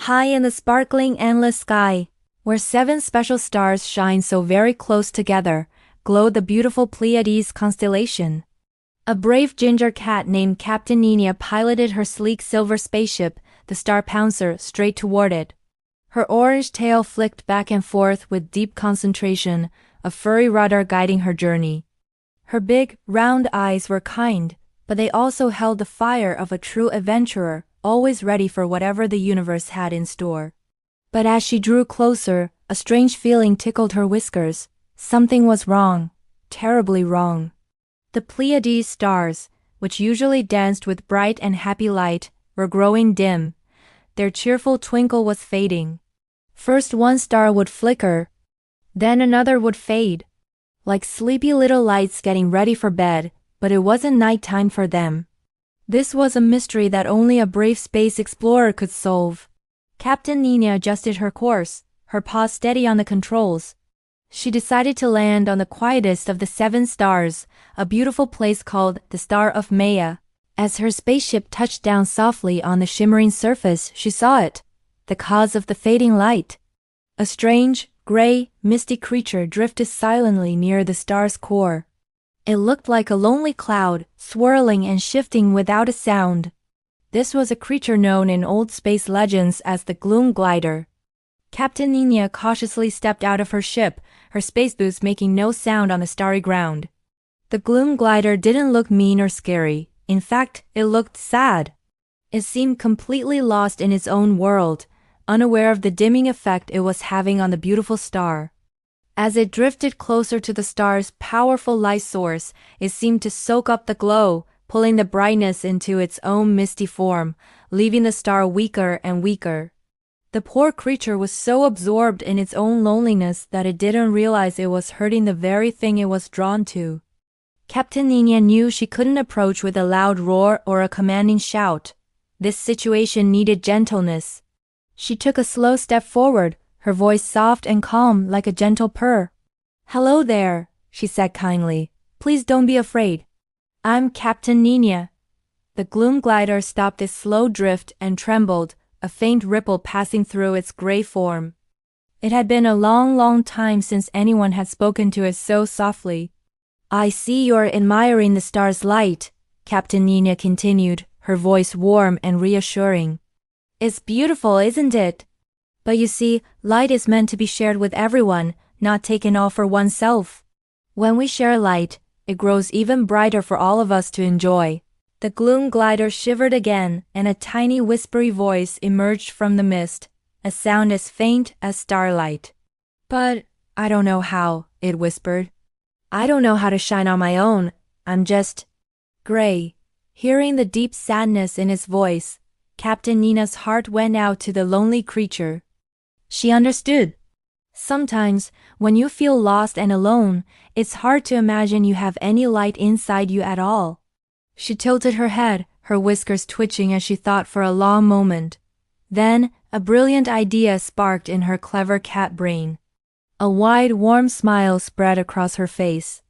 High in the sparkling endless sky, where 7 special stars shine so very close together, glowed the beautiful Pleiades Constellation. A brave ginger cat named Captain Nina piloted her sleek silver spaceship, the Star Pouncer, straight toward it. Her orange tail flicked back and forth with deep concentration, a furry rudder guiding her journey. Her big, round eyes were kind, but they also held the fire of a true adventurer, always ready for whatever the universe had in store. But as she drew closer, a strange feeling tickled her whiskers. Something was wrong, terribly wrong. The Pleiades stars, which usually danced with bright and happy light, were growing dim. Their cheerful twinkle was fading. First one star would flicker, then another would fade, like sleepy little lights getting ready for bed, but it wasn't nighttime for them. This was a mystery that only a brave space explorer could solve. Captain Nina adjusted her course, her paws steady on the controls. She decided to land on the quietest of the 7 stars, a beautiful place called the Star of Maya. As her spaceship touched down softly on the shimmering surface, she saw it, the cause of the fading light. A strange, gray, misty creature drifted silently near the star's core. It looked like a lonely cloud, swirling and shifting without a sound. This was a creature known in old space legends as the Gloom Glider. Captain Nina cautiously stepped out of her ship, her space boots making no sound on the starry ground. The Gloom Glider didn't look mean or scary. In fact, it looked sad. It seemed completely lost in its own world, unaware of the dimming effect it was having on the beautiful star. As it drifted closer to the star's powerful light source, it seemed to soak up the glow, pulling the brightness into its own misty form, leaving the star weaker and weaker. The poor creature was so absorbed in its own loneliness that it didn't realize it was hurting the very thing it was drawn to. Captain Nina knew she couldn't approach with a loud roar or a commanding shout. This situation needed gentleness. She took a slow step forward, her voice soft and calm like a gentle purr. "Hello there," she said kindly. "Please don't be afraid. I'm Captain Nina." The Gloom Glider stopped its slow drift and trembled, a faint ripple passing through its gray form. It had been a long, long time since anyone had spoken to it so softly. "I see you're admiring the star's light," Captain Nina continued, her voice warm and reassuring. "It's beautiful, isn't it? But you see, light is meant to be shared with everyone, not taken all for oneself. When we share light, it grows even brighter for all of us to enjoy." The Gloom Glider shivered again, and a tiny whispery voice emerged from the mist, a sound as faint as starlight. "But I don't know how," it whispered. "I don't know how to shine on my own. I'm just gray." Hearing the deep sadness in his voice, Captain Nina's heart went out to the lonely creature. She understood. Sometimes, when you feel lost and alone, it's hard to imagine you have any light inside you at all. She tilted her head, her whiskers twitching as she thought for a long moment. Then, a brilliant idea sparked in her clever cat brain. A wide, warm smile spread across her face.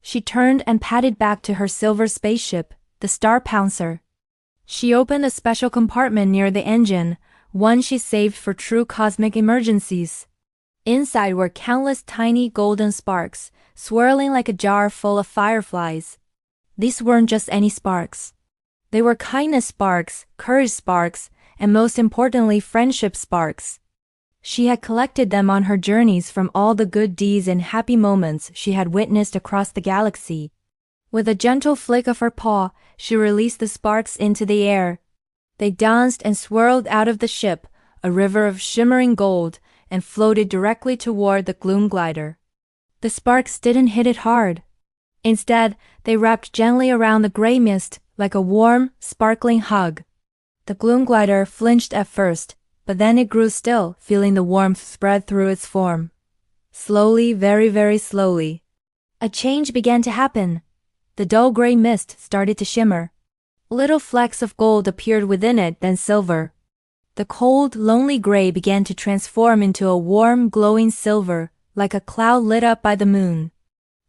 She turned and padded back to her silver spaceship, the Star Pouncer. She opened a special compartment near the engine, one she saved for true cosmic emergencies. Inside were countless tiny golden sparks, swirling like a jar full of fireflies. These weren't just any sparks. They were kindness sparks, courage sparks, and most importantly, friendship sparks. She had collected them on her journeys from all the good deeds and happy moments she had witnessed across the galaxy. With a gentle flick of her paw, she released the sparks into the air. They danced and swirled out of the ship, a river of shimmering gold, and floated directly toward the Gloom Glider. The sparks didn't hit it hard. Instead, they wrapped gently around the gray mist like a warm, sparkling hug. The Gloom Glider flinched at first, but then it grew still, feeling the warmth spread through its form. Slowly, very, very slowly, a change began to happen. The dull gray mist started to shimmer. Little flecks of gold appeared within it, then silver. The cold, lonely gray began to transform into a warm, glowing silver, like a cloud lit up by the moon.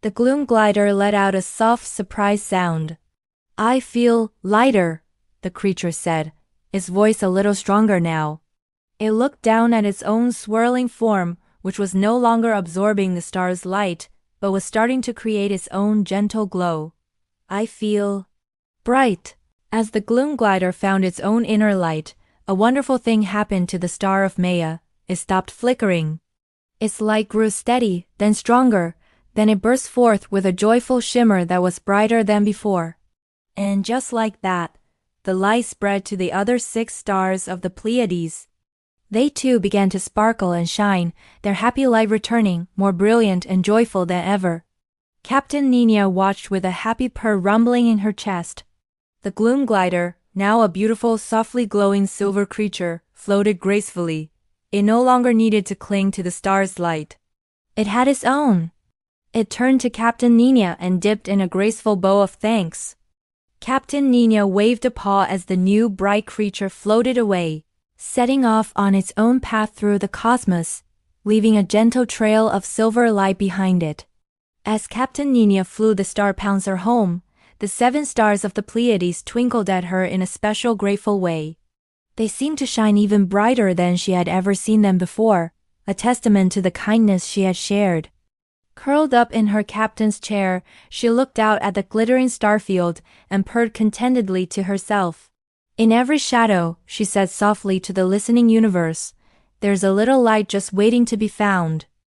The Gloom Glider let out a soft, surprised sound. "I feel lighter," the creature said, its voice a little stronger now. It looked down at its own swirling form, which was no longer absorbing the star's light, but was starting to create its own gentle glow. I feel bright. As the gloom glider found its own inner light, a wonderful thing happened to the star of Maya. It stopped flickering. Its light grew steady, then stronger, then it burst forth with a joyful shimmer that was brighter than before. And just like that, the light spread to the other 6 stars of the Pleiades. They too began to sparkle and shine, their happy light returning, more brilliant and joyful than ever. Captain Nina watched with a happy purr rumbling in her chest. The gloom glider, now a beautiful, softly glowing silver creature, floated gracefully. It no longer needed to cling to the star's light. It had its own. It turned to Captain Nina and dipped in a graceful bow of thanks. Captain Nina waved a paw as the new bright creature floated away, setting off on its own path through the cosmos, leaving a gentle trail of silver light behind it. As Captain Nina flew the star pouncer home, the 7 stars of the Pleiades twinkled at her in a special grateful way. They seemed to shine even brighter than she had ever seen them before, a testament to the kindness she had shared. Curled up in her captain's chair, she looked out at the glittering starfield and purred contentedly to herself. In every shadow, she said softly to the listening universe, there's a little light just waiting to be found.